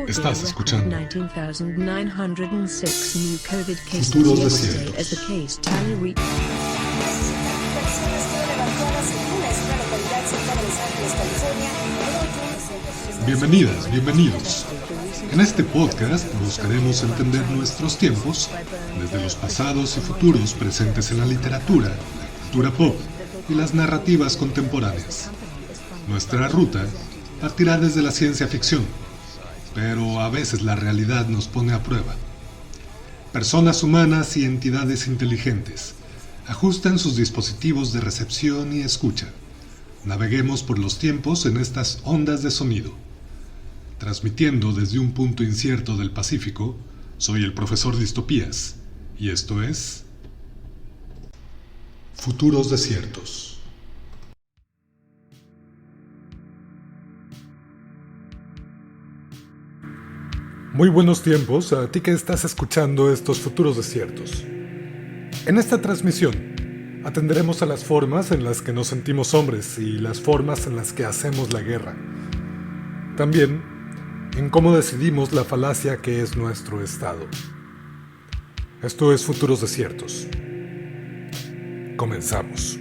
Estás escuchando Futuros Desiertos. Bienvenidas, bienvenidos. En este podcast buscaremos entender nuestros tiempos desde los pasados y futuros presentes en la literatura, la cultura pop y las narrativas contemporáneas. Nuestra ruta partirá desde la ciencia ficción, pero a veces la realidad nos pone a prueba. Personas humanas y entidades inteligentes ajustan sus dispositivos de recepción y escucha. Naveguemos por los tiempos en estas ondas de sonido. Transmitiendo desde un punto incierto del Pacífico, soy el profesor Distopías, y esto es Futuros Desiertos. Muy buenos tiempos a ti que estás escuchando estos Futuros Desiertos. En esta transmisión atenderemos a las formas en las que nos sentimos hombres y las formas en las que hacemos la guerra. También en cómo decidimos la falacia que es nuestro estado. Esto es Futuros Desiertos. Comenzamos.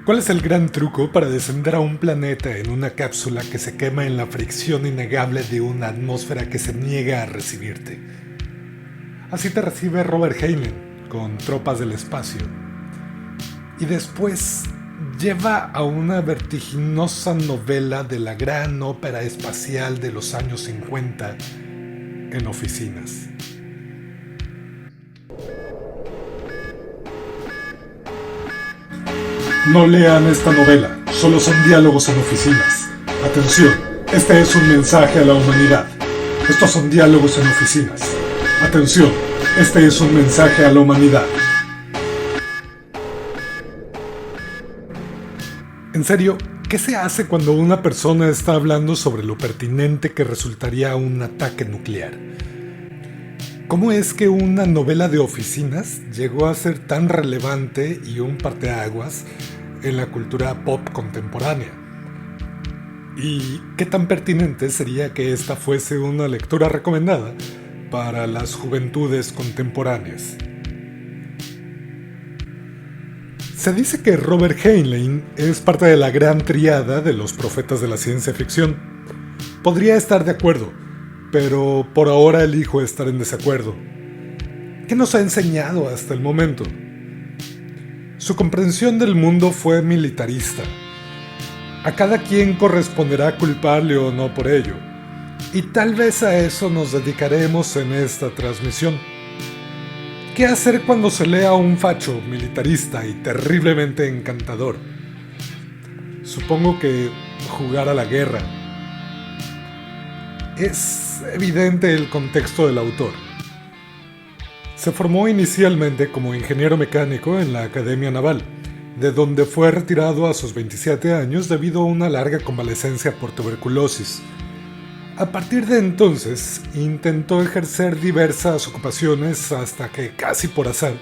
¿Cuál es el gran truco para descender a un planeta en una cápsula que se quema en la fricción innegable de una atmósfera que se niega a recibirte? Así te recibe Robert Heinlein con Tropas del Espacio. Y después lleva a una vertiginosa novela de la gran ópera espacial de los años 50 en Oficinas. No lean esta novela, solo son diálogos en oficinas. Atención, este es un mensaje a la humanidad. Estos son diálogos en oficinas. Atención, este es un mensaje a la humanidad. En serio, ¿qué se hace cuando una persona está hablando sobre lo pertinente que resultaría un ataque nuclear? ¿Cómo es que una novela de oficinas llegó a ser tan relevante y un parteaguas en la cultura pop contemporánea? ¿Y qué tan pertinente sería que esta fuese una lectura recomendada para las juventudes contemporáneas? Se dice que Robert Heinlein es parte de la gran tríada de los profetas de la ciencia ficción. Podría estar de acuerdo, pero por ahora elijo estar en desacuerdo. ¿Qué nos ha enseñado hasta el momento? Su comprensión del mundo fue militarista. A cada quien corresponderá culparle o no por ello, y tal vez a eso nos dedicaremos en esta transmisión. ¿Qué hacer cuando se lea un facho militarista y terriblemente encantador? Supongo que jugar a la guerra. Es evidente el contexto del autor. Se formó inicialmente como ingeniero mecánico en la Academia Naval, de donde fue retirado a sus 27 años debido a una larga convalecencia por tuberculosis. A partir de entonces, intentó ejercer diversas ocupaciones hasta que, casi por azar,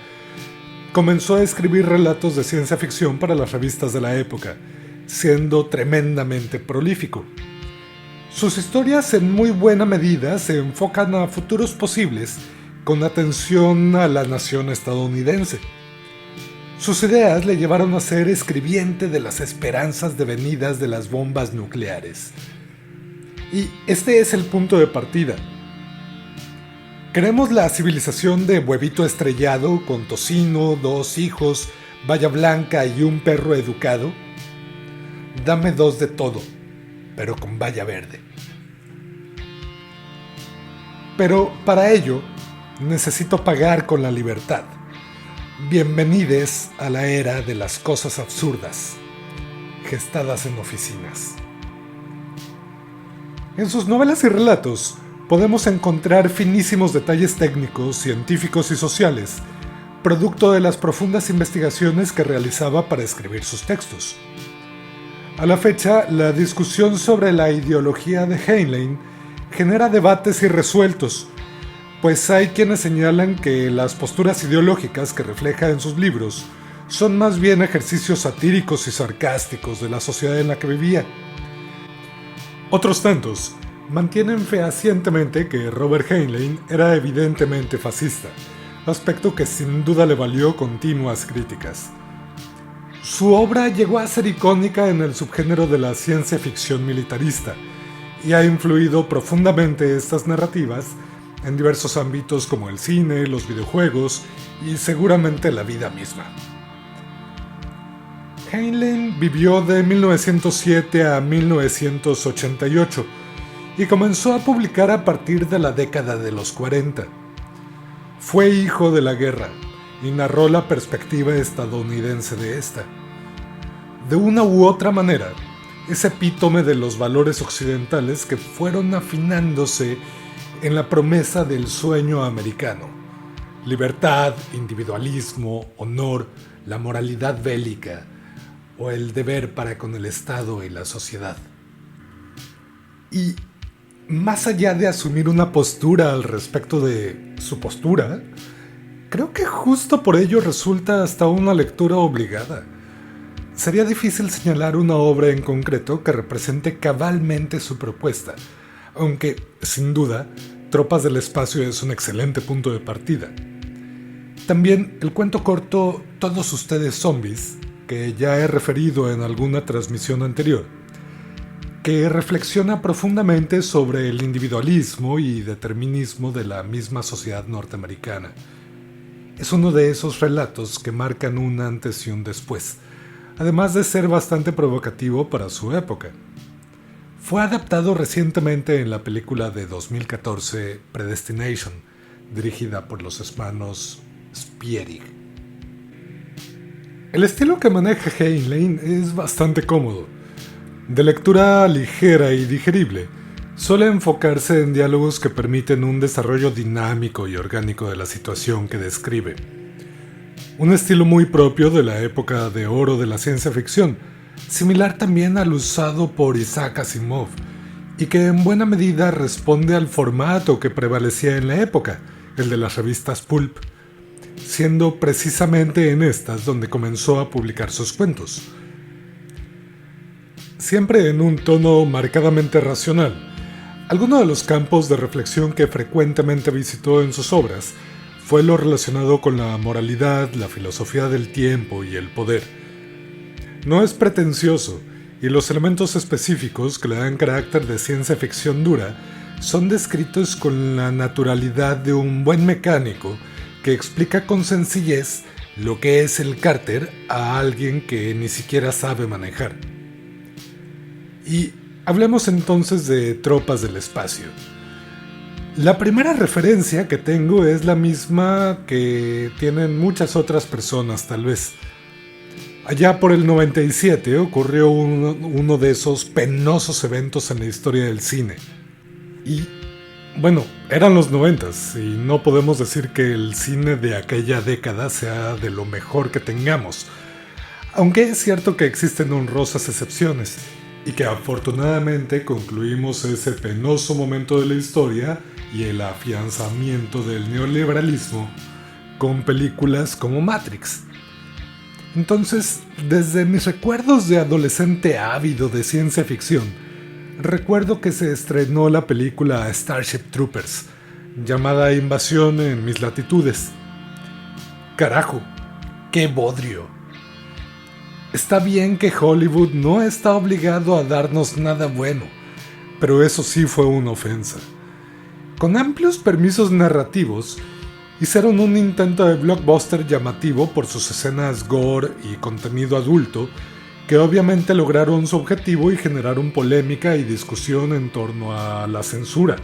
comenzó a escribir relatos de ciencia ficción para las revistas de la época, siendo tremendamente prolífico. Sus historias en muy buena medida se enfocan a futuros posibles con atención a la nación estadounidense. Sus ideas le llevaron a ser escribiente de las esperanzas devenidas de las bombas nucleares. Y este es el punto de partida. ¿Queremos la civilización de huevito estrellado con tocino, 2 hijos, valla blanca y un perro educado? Dame 2 de todo, pero con valla verde. Pero para ello, necesito pagar con la libertad. Bienvenides a la era de las cosas absurdas, gestadas en oficinas. En sus novelas y relatos podemos encontrar finísimos detalles técnicos, científicos y sociales, producto de las profundas investigaciones que realizaba para escribir sus textos. A la fecha, la discusión sobre la ideología de Heinlein genera debates irresueltos, pues hay quienes señalan que las posturas ideológicas que refleja en sus libros son más bien ejercicios satíricos y sarcásticos de la sociedad en la que vivía. Otros tantos mantienen fehacientemente que Robert Heinlein era evidentemente fascista, aspecto que sin duda le valió continuas críticas. Su obra llegó a ser icónica en el subgénero de la ciencia ficción militarista y ha influido profundamente estas narrativas en diversos ámbitos como el cine, los videojuegos y seguramente la vida misma. Heinlein vivió de 1907 a 1988 y comenzó a publicar a partir de la década de los 40. Fue hijo de la guerra y narró la perspectiva estadounidense de esta. De una u otra manera, es epítome de los valores occidentales que fueron afinándose en la promesa del sueño americano: libertad, individualismo, honor, la moralidad bélica o el deber para con el Estado y la sociedad. Y más allá de asumir una postura al respecto de su postura, creo que justo por ello resulta hasta una lectura obligada. Sería difícil señalar una obra en concreto que represente cabalmente su propuesta, aunque, sin duda, Tropas del Espacio es un excelente punto de partida. También el cuento corto Todos ustedes zombies, que ya he referido en alguna transmisión anterior, que reflexiona profundamente sobre el individualismo y determinismo de la misma sociedad norteamericana. Es uno de esos relatos que marcan un antes y un después, además de ser bastante provocativo para su época. Fue adaptado recientemente en la película de 2014 Predestination, dirigida por los hermanos Spierig. El estilo que maneja Heinlein es bastante cómodo. De lectura ligera y digerible, suele enfocarse en diálogos que permiten un desarrollo dinámico y orgánico de la situación que describe. Un estilo muy propio de la época de oro de la ciencia ficción, similar también al usado por Isaac Asimov, y que en buena medida responde al formato que prevalecía en la época, el de las revistas pulp, siendo precisamente en estas donde comenzó a publicar sus cuentos. Siempre en un tono marcadamente racional, alguno de los campos de reflexión que frecuentemente visitó en sus obras fue lo relacionado con la moralidad, la filosofía del tiempo y el poder. No es pretencioso, y los elementos específicos que le dan carácter de ciencia ficción dura son descritos con la naturalidad de un buen mecánico que explica con sencillez lo que es el cárter a alguien que ni siquiera sabe manejar. Y hablemos entonces de Tropas del Espacio. La primera referencia que tengo es la misma que tienen muchas otras personas, tal vez. Allá por el 97 ocurrió uno de esos penosos eventos en la historia del cine. Y, bueno, eran los 90s y no podemos decir que el cine de aquella década sea de lo mejor que tengamos. Aunque es cierto que existen honrosas excepciones y que afortunadamente concluimos ese penoso momento de la historia y el afianzamiento del neoliberalismo con películas como Matrix. Entonces, desde mis recuerdos de adolescente ávido de ciencia ficción, recuerdo que se estrenó la película Starship Troopers, llamada Invasión en mis latitudes. Carajo, qué bodrio. Está bien que Hollywood no está obligado a darnos nada bueno, pero eso sí fue una ofensa. Con amplios permisos narrativos, hicieron un intento de blockbuster llamativo por sus escenas gore y contenido adulto, que obviamente lograron su objetivo y generaron polémica y discusión en torno a la censura.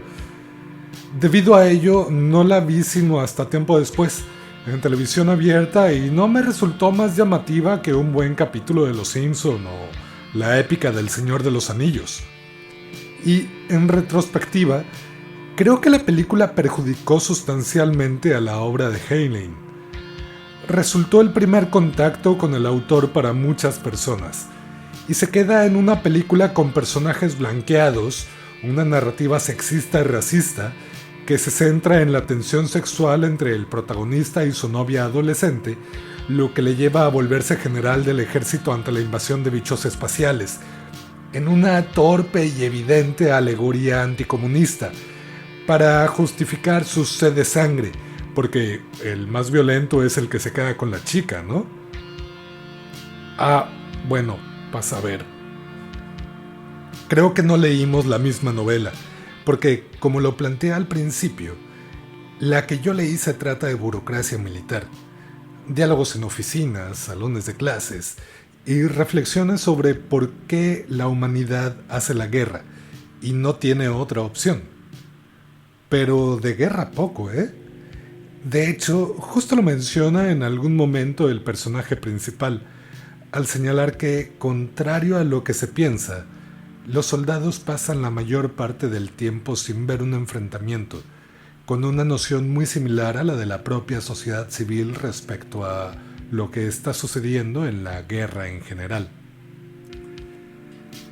Debido a ello, no la vi sino hasta tiempo después, en televisión abierta, y no me resultó más llamativa que un buen capítulo de Los Simpson o la épica del Señor de los Anillos. Y, en retrospectiva, creo que la película perjudicó sustancialmente a la obra de Heinlein. resultó el primer contacto con el autor para muchas personas, y se queda en una película con personajes blanqueados, una narrativa sexista y racista, que se centra en la tensión sexual entre el protagonista y su novia adolescente, lo que le lleva a volverse general del ejército ante la invasión de bichos espaciales, en una torpe y evidente alegoría anticomunista, para justificar su sed de sangre, porque el más violento es el que se queda con la chica, ¿no? Bueno, pasa a ver. Creo que no leímos la misma novela, porque, como lo planteé al principio, la que yo leí se trata de burocracia militar, diálogos en oficinas, salones de clases y reflexiones sobre por qué la humanidad hace la guerra y no tiene otra opción. Pero de guerra poco, ¿eh? De hecho, justo lo menciona en algún momento el personaje principal, al señalar que, contrario a lo que se piensa, los soldados pasan la mayor parte del tiempo sin ver un enfrentamiento, con una noción muy similar a la de la propia sociedad civil respecto a lo que está sucediendo en la guerra en general.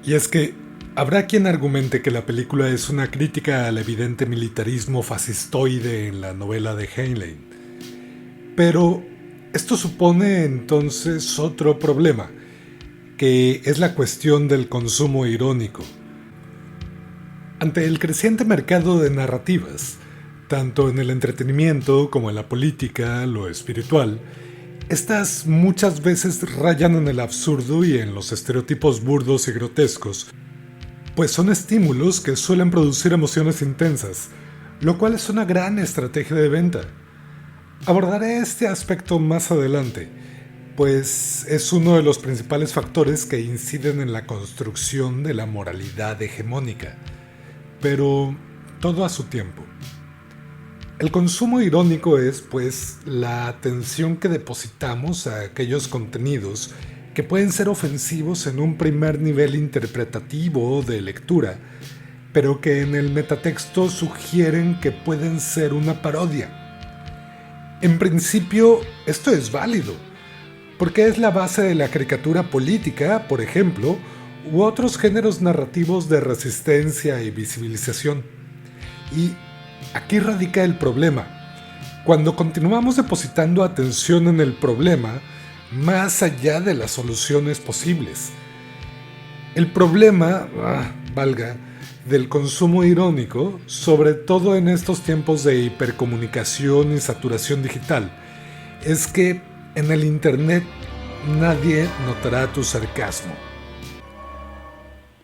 Y es que habrá quien argumente que la película es una crítica al evidente militarismo fascistoide en la novela de Heinlein. Pero esto supone entonces otro problema, que es la cuestión del consumo irónico. Ante el creciente mercado de narrativas, tanto en el entretenimiento como en la política, lo espiritual, estas muchas veces rayan en el absurdo y en los estereotipos burdos y grotescos, pues son estímulos que suelen producir emociones intensas, lo cual es una gran estrategia de venta. Abordaré este aspecto más adelante, pues es uno de los principales factores que inciden en la construcción de la moralidad hegemónica, pero todo a su tiempo. El consumo irónico es, pues, la atención que depositamos a aquellos contenidos que pueden ser ofensivos en un primer nivel interpretativo o de lectura, pero que en el metatexto sugieren que pueden ser una parodia. En principio, esto es válido, porque es la base de la caricatura política, por ejemplo, u otros géneros narrativos de resistencia y visibilización. Y aquí radica el problema. Cuando continuamos depositando atención en el problema, más allá de las soluciones posibles. El problema, del consumo irónico, sobre todo en estos tiempos de hipercomunicación y saturación digital, es que en el internet nadie notará tu sarcasmo.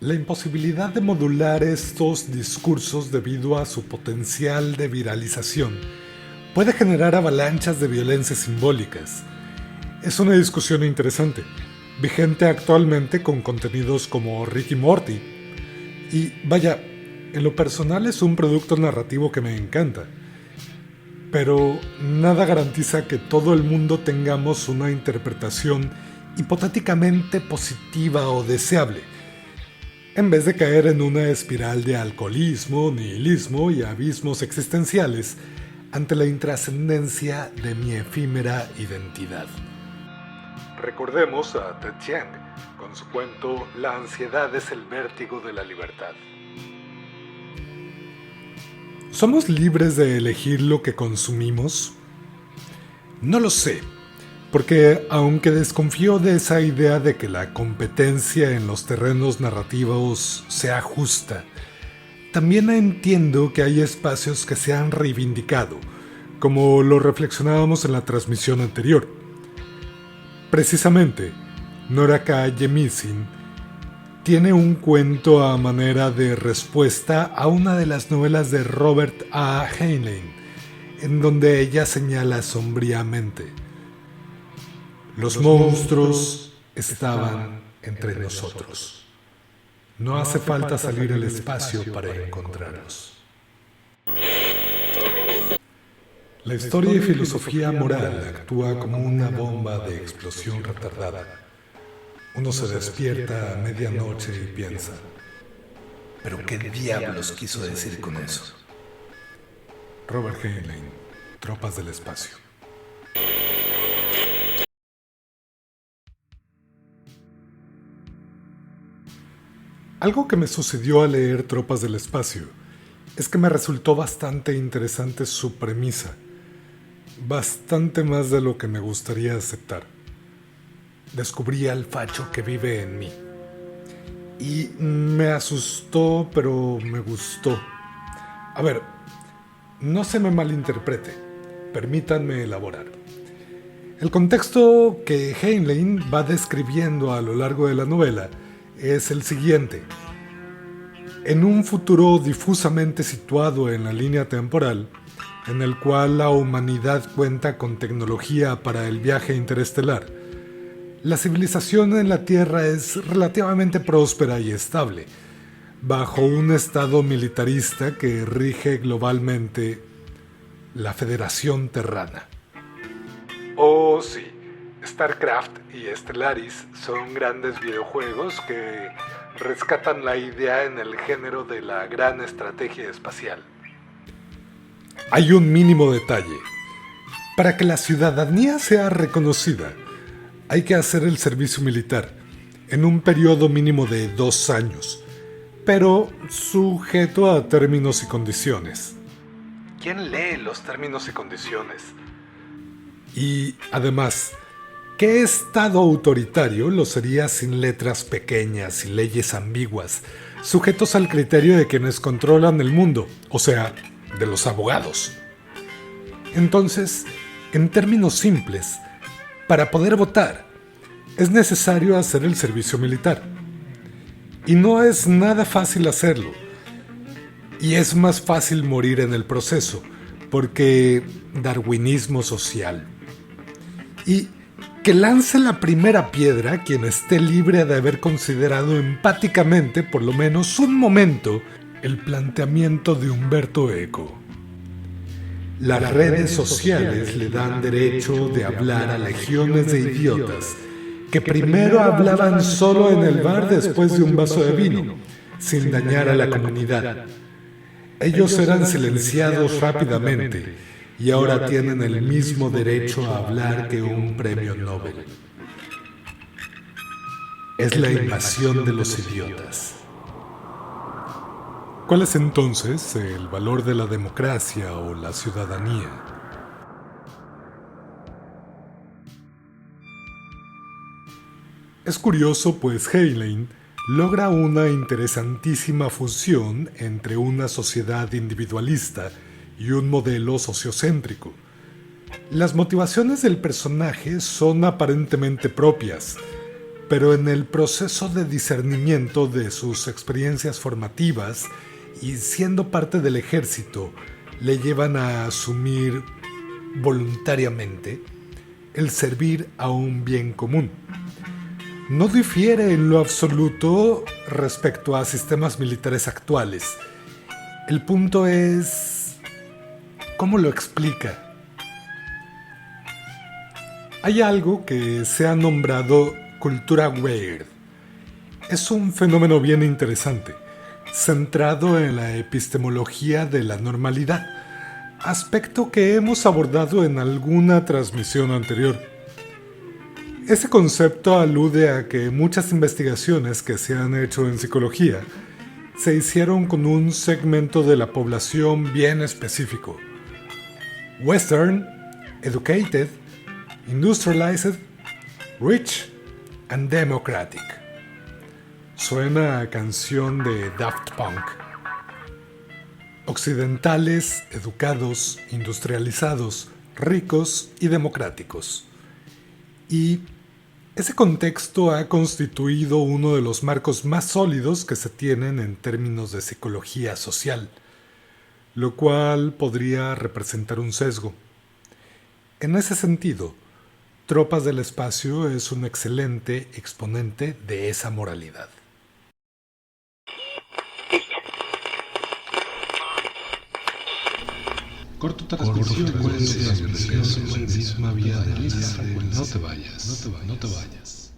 La imposibilidad de modular estos discursos debido a su potencial de viralización puede generar avalanchas de violencia simbólicas. Es una discusión interesante, vigente actualmente con contenidos como Rick y Morty. Y vaya, en lo personal es un producto narrativo que me encanta. Pero nada garantiza que todo el mundo tengamos una interpretación hipotéticamente positiva o deseable, en vez de caer en una espiral de alcoholismo, nihilismo y abismos existenciales ante la intrascendencia de mi efímera identidad. Recordemos a Ted Chiang con su cuento La ansiedad es el vértigo de la libertad. ¿Somos libres de elegir lo que consumimos? No lo sé, porque aunque desconfío de esa idea de que la competencia en los terrenos narrativos sea justa, también entiendo que hay espacios que se han reivindicado, como lo reflexionábamos en la transmisión anterior. Precisamente, Noraka Jemisin tiene un cuento a manera de respuesta a una de las novelas de Robert A. Heinlein, en donde ella señala sombríamente: los monstruos estaban entre nosotros. No hace falta salir al espacio para encontrarlos. La historia y filosofía moral actúa como una bomba de explosión retardada. Uno se despierta a medianoche y piensa: ¿pero qué diablos quiso decir con eso? Robert Heinlein, Tropas del Espacio. Algo que me sucedió al leer Tropas del Espacio es que me resultó bastante interesante su premisa, bastante más de lo que me gustaría aceptar. Descubrí al facho que vive en mí. Y me asustó, pero me gustó. A ver, no se me malinterprete, permítanme elaborar. El contexto que Heinlein va describiendo a lo largo de la novela es el siguiente. En un futuro difusamente situado en la línea temporal, en el cual la humanidad cuenta con tecnología para el viaje interestelar, la civilización en la Tierra es relativamente próspera y estable, bajo un estado militarista que rige globalmente la Federación Terrana. Oh sí, StarCraft y Stellaris son grandes videojuegos que rescatan la idea en el género de la gran estrategia espacial. Hay un mínimo detalle. Para que la ciudadanía sea reconocida, hay que hacer el servicio militar en un periodo mínimo de 2 años, pero sujeto a términos y condiciones. ¿Quién lee los términos y condiciones? Y además, ¿qué estado autoritario lo sería sin letras pequeñas y leyes ambiguas, sujetos al criterio de quienes controlan el mundo, o sea, de los abogados? Entonces, en términos simples, para poder votar, es necesario hacer el servicio militar. Y no es nada fácil hacerlo. Y es más fácil morir en el proceso, porque darwinismo social. Y que lance la primera piedra quien esté libre de haber considerado empáticamente, por lo menos un momento, el planteamiento de Umberto Eco. Las redes sociales le dan derecho de hablar a legiones de idiotas que primero hablaban solo en el bar después de un vaso de vino, sin dañar a la comunidad. Ellos eran silenciados rápidamente y ahora tienen el mismo derecho a hablar que un premio Nobel. Es la invasión de los idiotas. ¿Cuál es entonces el valor de la democracia o la ciudadanía? Es curioso, pues Heinlein logra una interesantísima fusión entre una sociedad individualista y un modelo sociocéntrico. Las motivaciones del personaje son aparentemente propias, pero en el proceso de discernimiento de sus experiencias formativas y siendo parte del ejército, le llevan a asumir voluntariamente el servir a un bien común. No difiere en lo absoluto respecto a sistemas militares actuales. El punto es, ¿cómo lo explica? Hay algo que se ha nombrado cultura weird. Es un fenómeno bien interesante, centrado en la epistemología de la normalidad, aspecto que hemos abordado en alguna transmisión anterior. Ese concepto alude a que muchas investigaciones que se han hecho en psicología se hicieron con un segmento de la población bien específico: Western, Educated, Industrialized, Rich and Democratic. Suena a canción de Daft Punk. Occidentales, educados, industrializados, ricos y democráticos. Y ese contexto ha constituido uno de los marcos más sólidos que se tienen en términos de psicología social, lo cual podría representar un sesgo. En ese sentido, Tropas del Espacio es un excelente exponente de esa moralidad. Corto transmisión, misma vía de lista. No te vayas, no te vayas.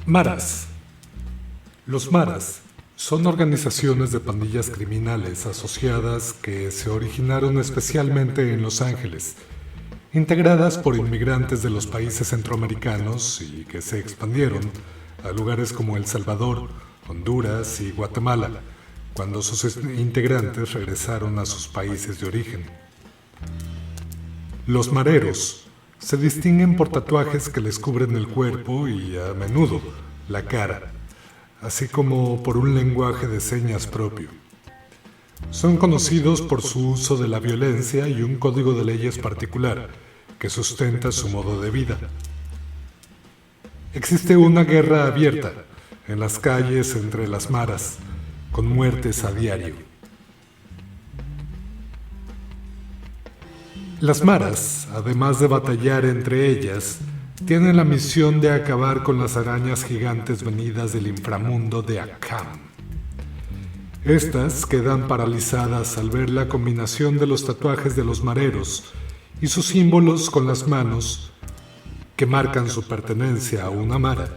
Maras. Los maras son organizaciones de pandillas criminales asociadas que se originaron especialmente en Los Ángeles, integradas por inmigrantes de los países centroamericanos y que se expandieron a lugares como El Salvador, Honduras y Guatemala, cuando sus integrantes regresaron a sus países de origen. Los mareros se distinguen por tatuajes que les cubren el cuerpo y, a menudo, la cara, así como por un lenguaje de señas propio. Son conocidos por su uso de la violencia y un código de leyes particular que sustenta su modo de vida. Existe una guerra abierta en las calles entre las maras, con muertes a diario. Las maras, además de batallar entre ellas, tienen la misión de acabar con las arañas gigantes venidas del inframundo de Akam. Estas quedan paralizadas al ver la combinación de los tatuajes de los mareros y sus símbolos con las manos que marcan su pertenencia a una mara.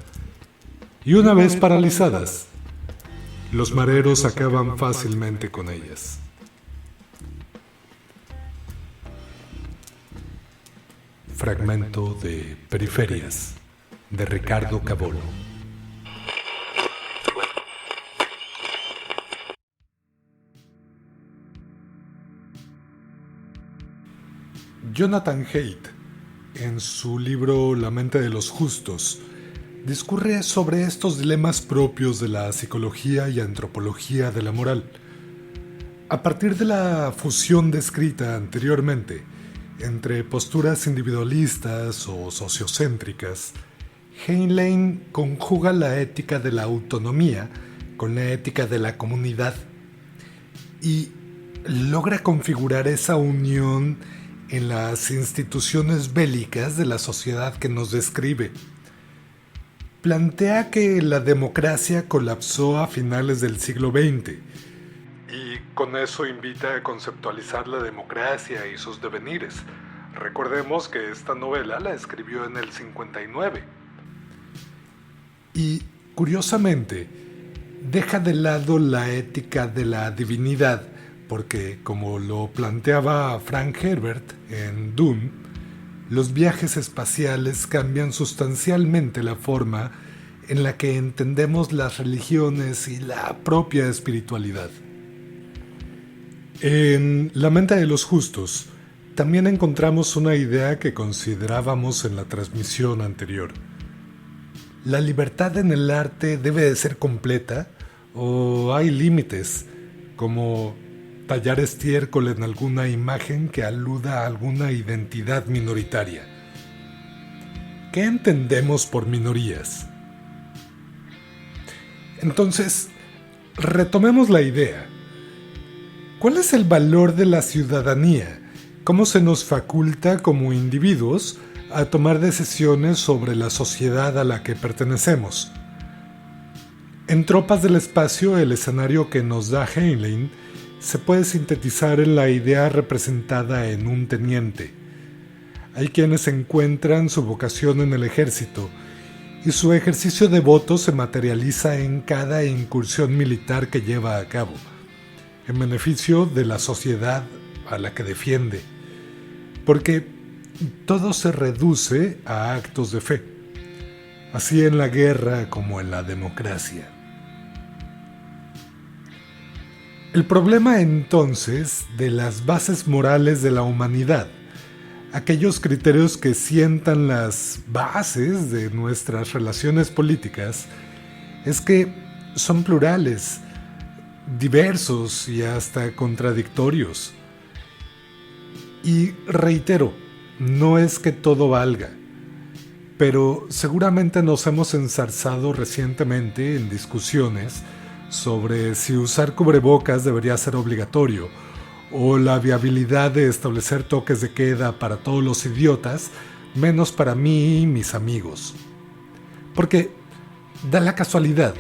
Y una vez paralizadas, los mareros acaban fácilmente con ellas. Fragmento de Periferias, de Ricardo Cabolo. Jonathan Haidt, en su libro La mente de los justos, discurre sobre estos dilemas propios de la psicología y antropología de la moral. A partir de la fusión descrita anteriormente entre posturas individualistas o sociocéntricas, Heinlein conjuga la ética de la autonomía con la ética de la comunidad y logra configurar esa unión en las instituciones bélicas de la sociedad que nos describe. Plantea que la democracia colapsó a finales del siglo XX y con eso invita a conceptualizar la democracia y sus devenires. Recordemos que esta novela la escribió en el 59. Y, curiosamente, deja de lado la ética de la divinidad porque, como lo planteaba Frank Herbert en Dune, los viajes espaciales cambian sustancialmente la forma en la que entendemos las religiones y la propia espiritualidad. En La mente de los justos también encontramos una idea que considerábamos en la transmisión anterior. ¿La libertad en el arte debe de ser completa o hay límites, como tallar estiércol en alguna imagen que aluda a alguna identidad minoritaria? ¿Qué entendemos por minorías? Entonces, retomemos la idea. ¿Cuál es el valor de la ciudadanía? ¿Cómo se nos faculta como individuos a tomar decisiones sobre la sociedad a la que pertenecemos? En Tropas del Espacio, el escenario que nos da Heinlein se puede sintetizar en la idea representada en un teniente. Hay quienes encuentran su vocación en el ejército y su ejercicio devoto se materializa en cada incursión militar que lleva a cabo, en beneficio de la sociedad a la que defiende, porque todo se reduce a actos de fe, así en la guerra como en la democracia. El problema entonces de las bases morales de la humanidad, aquellos criterios que sientan las bases de nuestras relaciones políticas, es que son plurales, diversos y hasta contradictorios. Y reitero, no es que todo valga, pero seguramente nos hemos enzarzado recientemente en discusiones sobre si usar cubrebocas debería ser obligatorio o la viabilidad de establecer toques de queda para todos los idiotas, menos para mí y mis amigos. Porque da la casualidad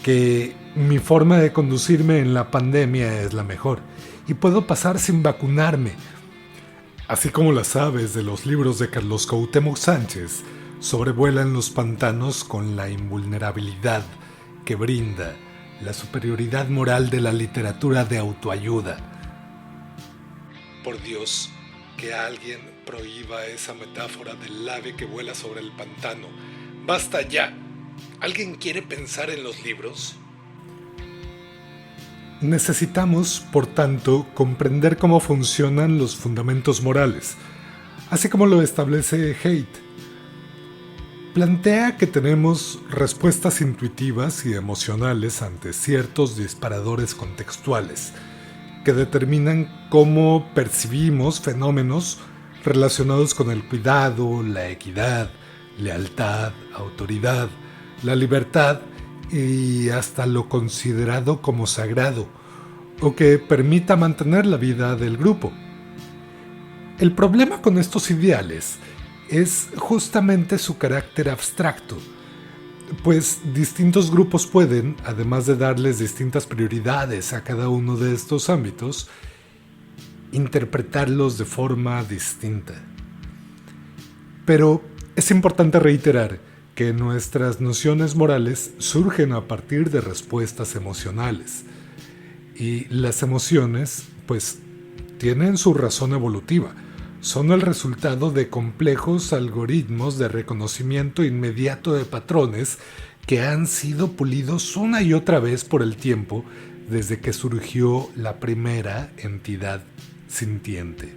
que mi forma de conducirme en la pandemia es la mejor y puedo pasar sin vacunarme, así como las aves de los libros de Carlos Cuauhtémoc Sánchez sobrevuelan los pantanos con la invulnerabilidad que brinda la superioridad moral de la literatura de autoayuda. Por Dios, que alguien prohíba esa metáfora del ave que vuela sobre el pantano. ¡Basta ya! ¿Alguien quiere pensar en los libros? Necesitamos, por tanto, comprender cómo funcionan los fundamentos morales, así como lo establece Haidt. Plantea que tenemos respuestas intuitivas y emocionales ante ciertos disparadores contextuales, que determinan cómo percibimos fenómenos relacionados con el cuidado, la equidad, lealtad, autoridad, la libertad y hasta lo considerado como sagrado, o que permita mantener la vida del grupo. El problema con estos ideales es justamente su carácter abstracto, pues distintos grupos pueden, además de darles distintas prioridades a cada uno de estos ámbitos, interpretarlos de forma distinta. Pero es importante reiterar que nuestras nociones morales surgen a partir de respuestas emocionales. Y las emociones, pues, tienen su razón evolutiva. Son el resultado de complejos algoritmos de reconocimiento inmediato de patrones que han sido pulidos una y otra vez por el tiempo desde que surgió la primera entidad sintiente.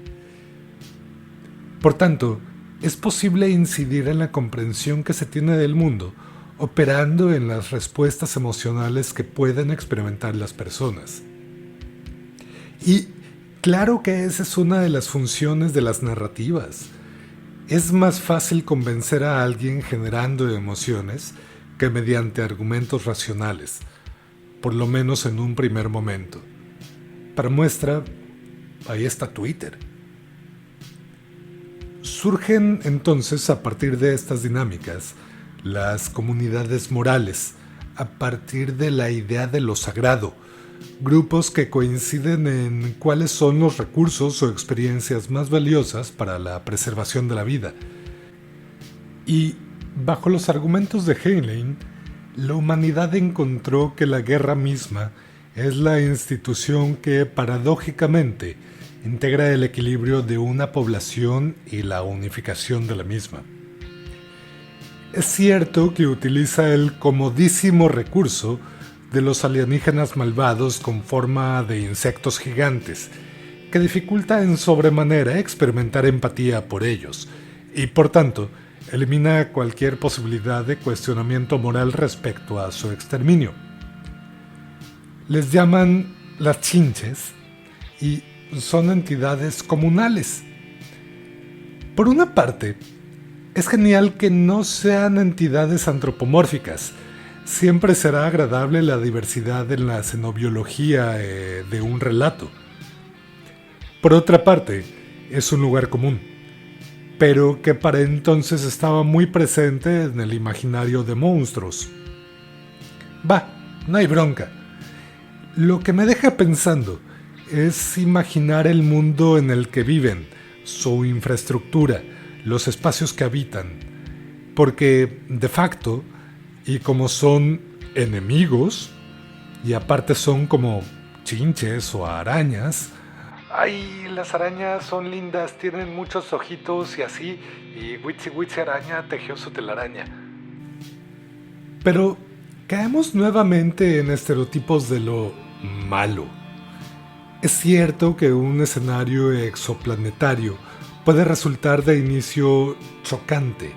Por tanto, es posible incidir en la comprensión que se tiene del mundo, operando en las respuestas emocionales que pueden experimentar las personas. Y claro que esa es una de las funciones de las narrativas. Es más fácil convencer a alguien generando emociones que mediante argumentos racionales, por lo menos en un primer momento. Para muestra, ahí está Twitter. Surgen entonces, a partir de estas dinámicas, las comunidades morales, a partir de la idea de lo sagrado, grupos que coinciden en cuáles son los recursos o experiencias más valiosas para la preservación de la vida. Y, bajo los argumentos de Heinlein, la humanidad encontró que la guerra misma es la institución que, paradójicamente, integra el equilibrio de una población y la unificación de la misma. Es cierto que utiliza el comodísimo recurso de los alienígenas malvados con forma de insectos gigantes, que dificulta en sobremanera experimentar empatía por ellos, y por tanto, elimina cualquier posibilidad de cuestionamiento moral respecto a su exterminio. Les llaman las chinches y son entidades comunales. Por una parte, es genial que no sean entidades antropomórficas. Siempre será agradable la diversidad en la xenobiología de un relato. Por otra parte, es un lugar común, pero que para entonces estaba muy presente en el imaginario de monstruos. No hay bronca. Lo que me deja pensando es imaginar el mundo en el que viven, su infraestructura, los espacios que habitan, porque de facto, y como son enemigos, y aparte son como chinches o arañas. Ay, las arañas son lindas, tienen muchos ojitos y así, y Witsi Witsi araña tejió su telaraña. Pero caemos nuevamente en estereotipos de lo malo. Es cierto que un escenario exoplanetario puede resultar de inicio chocante,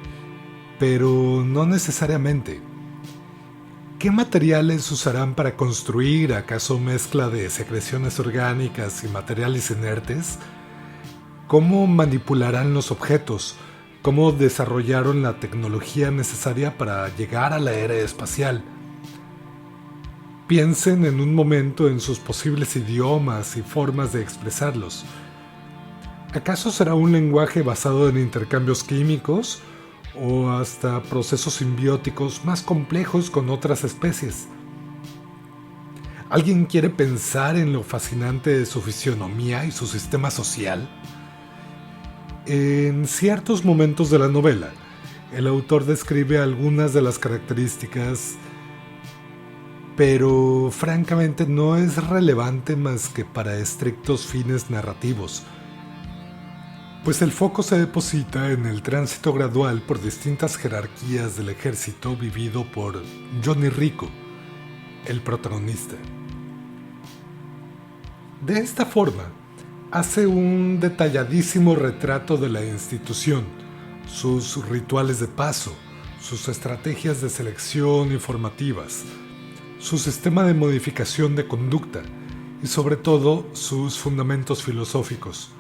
pero no necesariamente. ¿Qué materiales usarán para construir? ¿Acaso mezcla de secreciones orgánicas y materiales inertes? ¿Cómo manipularán los objetos? ¿Cómo desarrollaron la tecnología necesaria para llegar a la era espacial? Piensen en un momento en sus posibles idiomas y formas de expresarlos. ¿Acaso será un lenguaje basado en intercambios químicos o hasta procesos simbióticos más complejos con otras especies? ¿Alguien quiere pensar en lo fascinante de su fisionomía y su sistema social? En ciertos momentos de la novela, el autor describe algunas de las características, pero francamente no es relevante más que para estrictos fines narrativos. Pues el foco se deposita en el tránsito gradual por distintas jerarquías del ejército vivido por Johnny Rico, el protagonista. De esta forma, hace un detalladísimo retrato de la institución, sus rituales de paso, sus estrategias de selección informativas, su sistema de modificación de conducta y sobre todo sus fundamentos filosóficos.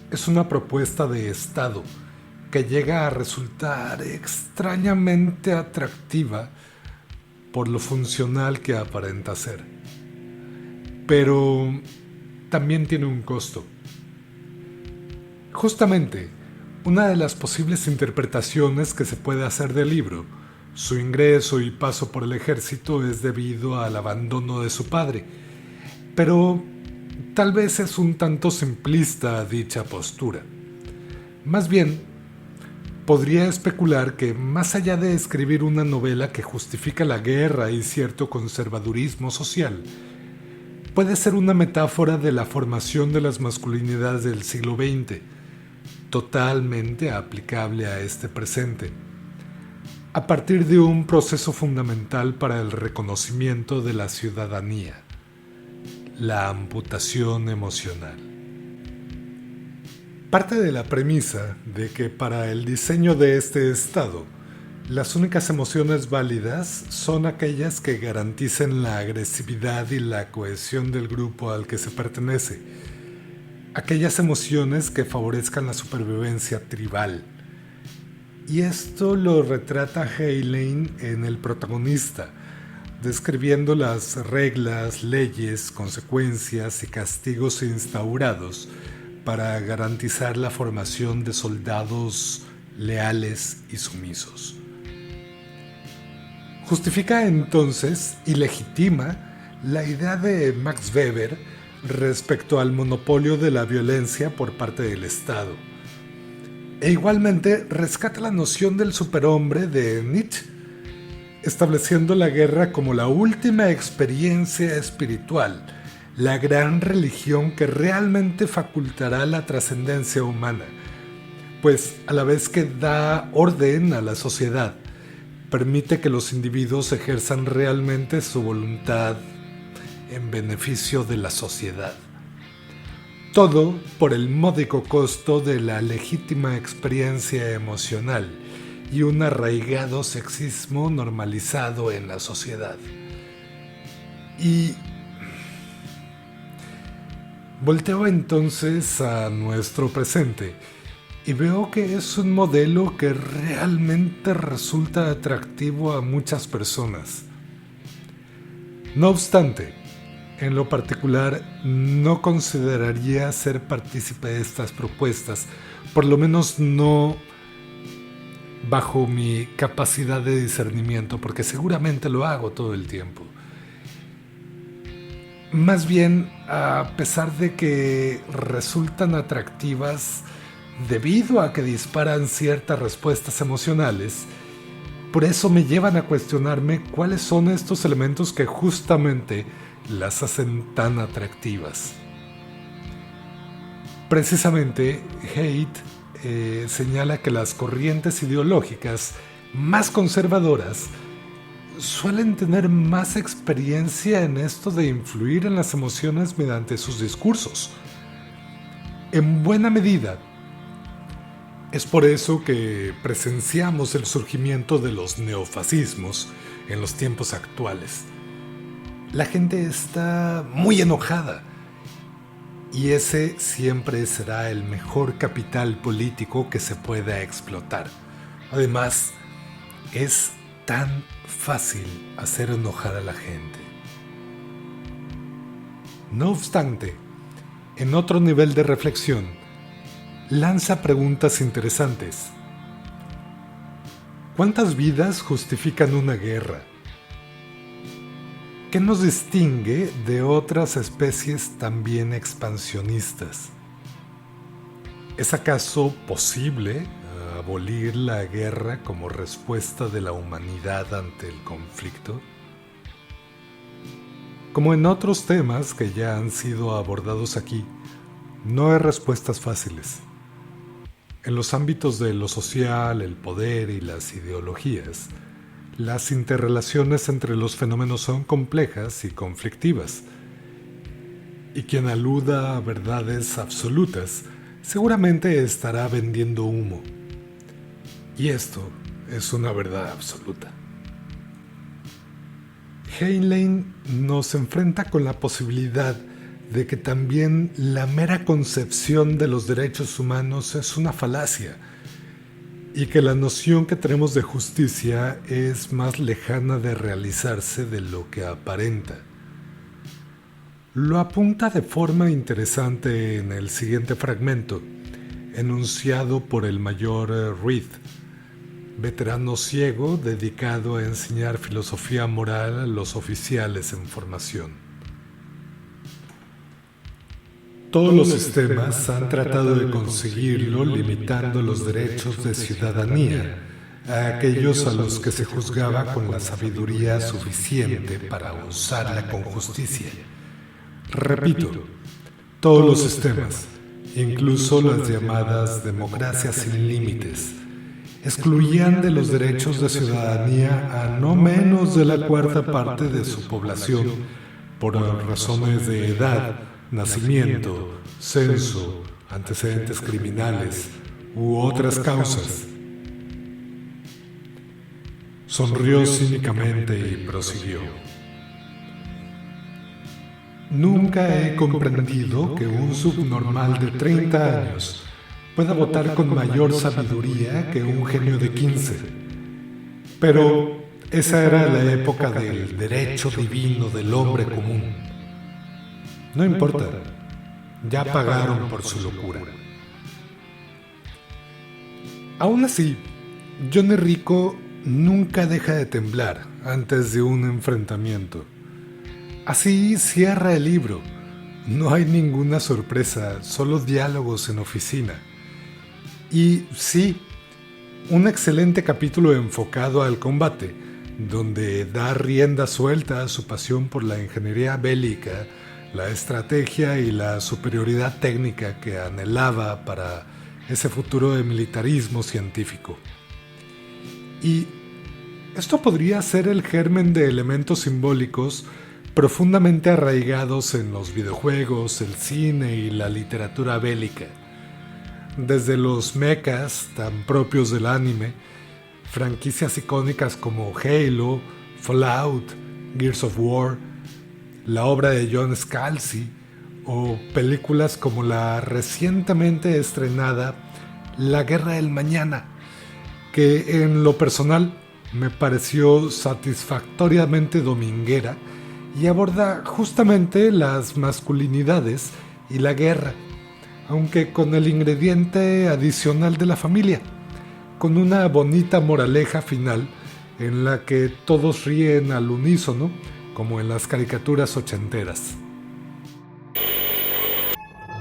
Es una propuesta de Estado que llega a resultar extrañamente atractiva por lo funcional que aparenta ser. Pero también tiene un costo. Justamente, una de las posibles interpretaciones que se puede hacer del libro, su ingreso y paso por el ejército es debido al abandono de su padre, pero tal vez es un tanto simplista dicha postura. Más bien, podría especular que más allá de escribir una novela que justifica la guerra y cierto conservadurismo social, puede ser una metáfora de la formación de las masculinidades del siglo XX, totalmente aplicable a este presente, a partir de un proceso fundamental para el reconocimiento de la ciudadanía: la amputación emocional. Parte de la premisa de que para el diseño de este estado, las únicas emociones válidas son aquellas que garanticen la agresividad y la cohesión del grupo al que se pertenece, aquellas emociones que favorezcan la supervivencia tribal. Y esto lo retrata Heinlein en El protagonista, describiendo las reglas, leyes, consecuencias y castigos instaurados para garantizar la formación de soldados leales y sumisos. Justifica entonces y legitima la idea de Max Weber respecto al monopolio de la violencia por parte del Estado. E igualmente rescata la noción del superhombre de Nietzsche, estableciendo la guerra como la última experiencia espiritual, la gran religión que realmente facultará la trascendencia humana, pues a la vez que da orden a la sociedad, permite que los individuos ejerzan realmente su voluntad en beneficio de la sociedad. Todo por el módico costo de la legítima experiencia emocional y un arraigado sexismo normalizado en la sociedad. Y volteo entonces a nuestro presente y veo que es un modelo que realmente resulta atractivo a muchas personas. No obstante, en lo particular, no consideraría ser partícipe de estas propuestas, por lo menos no bajo mi capacidad de discernimiento, porque seguramente lo hago todo el tiempo. Más bien, a pesar de que resultan atractivas debido a que disparan ciertas respuestas emocionales, por eso me llevan a cuestionarme cuáles son estos elementos que justamente las hacen tan atractivas. Precisamente, Haidt señala que las corrientes ideológicas más conservadoras suelen tener más experiencia en esto de influir en las emociones mediante sus discursos. En buena medida, es por eso que presenciamos el surgimiento de los neofascismos en los tiempos actuales. La gente está muy enojada y ese siempre será el mejor capital político que se pueda explotar. Además, es tan fácil hacer enojar a la gente. No obstante, en otro nivel de reflexión, lanza preguntas interesantes. ¿Cuántas vidas justifican una guerra? ¿Qué nos distingue de otras especies también expansionistas? ¿Es acaso posible abolir la guerra como respuesta de la humanidad ante el conflicto? Como en otros temas que ya han sido abordados aquí, No hay respuestas fáciles. En los ámbitos de lo social, el poder y las ideologías, las interrelaciones entre los fenómenos son complejas y conflictivas. Y quien aluda a verdades absolutas seguramente estará vendiendo humo. Y esto es una verdad absoluta. Heinlein nos enfrenta con la posibilidad de que también la mera concepción de los derechos humanos es una falacia y que la noción que tenemos de justicia es más lejana de realizarse de lo que aparenta. Lo apunta de forma interesante en el siguiente fragmento, enunciado por el mayor Reed, veterano ciego dedicado a enseñar filosofía moral a los oficiales en formación. Todos los sistemas han tratado de conseguirlo limitando los derechos de ciudadanía a aquellos a los que se juzgaba con la sabiduría suficiente para usarla con justicia. Repito, todos los sistemas, incluso las llamadas democracias sin límites, excluían de los derechos de ciudadanía a no menos de la cuarta parte de su población por razones de edad, nacimiento, censo, antecedentes criminales u otras causas. Sonrió cínicamente y prosiguió. Nunca he comprendido que un subnormal de 30 años pueda votar con mayor sabiduría que un genio de 15. Pero esa era la época del derecho divino del hombre común. No importa, ya pagaron por su locura. Aún así, Johnny Rico nunca deja de temblar antes de un enfrentamiento. Así cierra el libro. No hay ninguna sorpresa, solo diálogos en oficina. Y sí, un excelente capítulo enfocado al combate, donde da rienda suelta a su pasión por la ingeniería bélica, la estrategia y la superioridad técnica que anhelaba para ese futuro de militarismo científico. Y esto podría ser el germen de elementos simbólicos profundamente arraigados en los videojuegos, el cine y la literatura bélica. Desde los mechas tan propios del anime, franquicias icónicas como Halo, Fallout, Gears of War, la obra de John Scalzi o películas como la recientemente estrenada La Guerra del Mañana, que en lo personal me pareció satisfactoriamente dominguera y aborda justamente las masculinidades y la guerra, aunque con el ingrediente adicional de la familia, con una bonita moraleja final en la que todos ríen al unísono, como en las caricaturas ochenteras.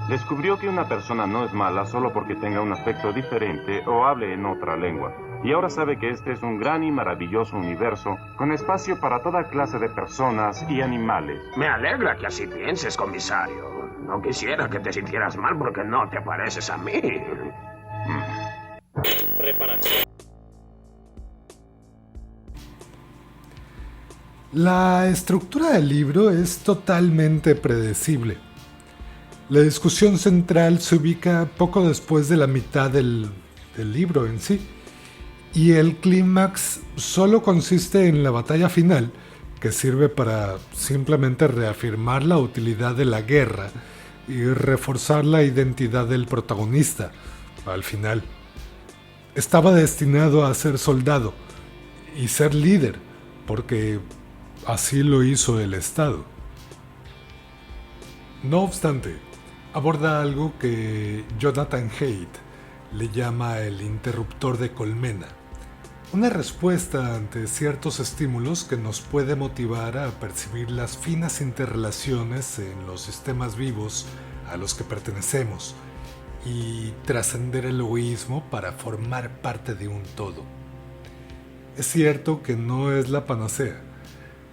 Descubrió que una persona no es mala solo porque tenga un aspecto diferente o hable en otra lengua. Y ahora sabe que este es un gran y maravilloso universo con espacio para toda clase de personas y animales. Me alegra que así pienses, comisario. No quisiera que te sintieras mal porque no te pareces a mí. Reparación. La estructura del libro es totalmente predecible. La discusión central se ubica poco después de la mitad del libro en sí, y el clímax solo consiste en la batalla final, que sirve para simplemente reafirmar la utilidad de la guerra y reforzar la identidad del protagonista. Al final, estaba destinado a ser soldado y ser líder, porque así lo hizo el Estado. No obstante, aborda algo que Jonathan Haidt le llama el interruptor de colmena, una respuesta ante ciertos estímulos que nos puede motivar a percibir las finas interrelaciones en los sistemas vivos a los que pertenecemos y trascender el egoísmo para formar parte de un todo. Es cierto que no es la panacea,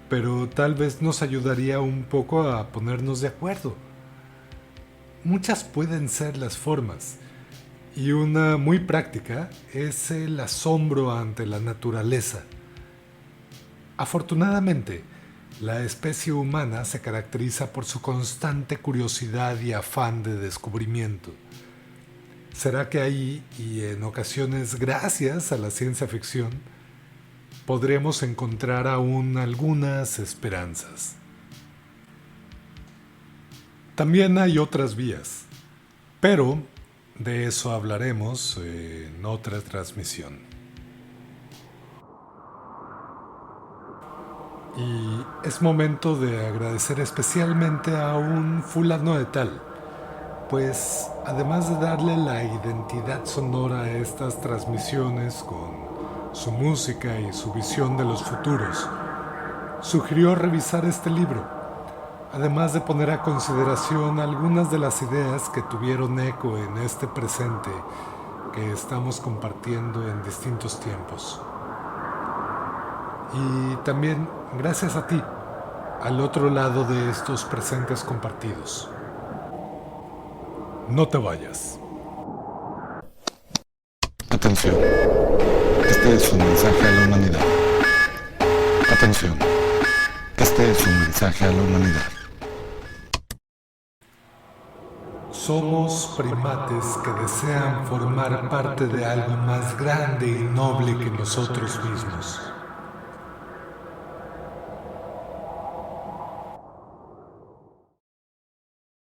pero tal vez nos ayudaría un poco a ponernos de acuerdo. muchas pueden ser las formas, y una muy práctica es el asombro ante la naturaleza. Afortunadamente, la especie humana se caracteriza por su constante curiosidad y afán de descubrimiento. ¿Será que ahí, y en ocasiones gracias a la ciencia ficción, podremos encontrar aún algunas esperanzas? También hay otras vías, pero de eso hablaremos en otra transmisión. Y es momento de agradecer especialmente a un fulano de tal, pues además de darle la identidad sonora a estas transmisiones con su música y su visión de los futuros, sugirió revisar este libro, además de poner a consideración algunas de las ideas que tuvieron eco en este presente que estamos compartiendo en distintos tiempos. Y también gracias a ti, al otro lado de estos presentes compartidos. No te vayas. Atención. Este es un mensaje a la humanidad. Atención. Este es un mensaje a la humanidad. Somos primates que desean formar parte de algo más grande y noble que nosotros mismos.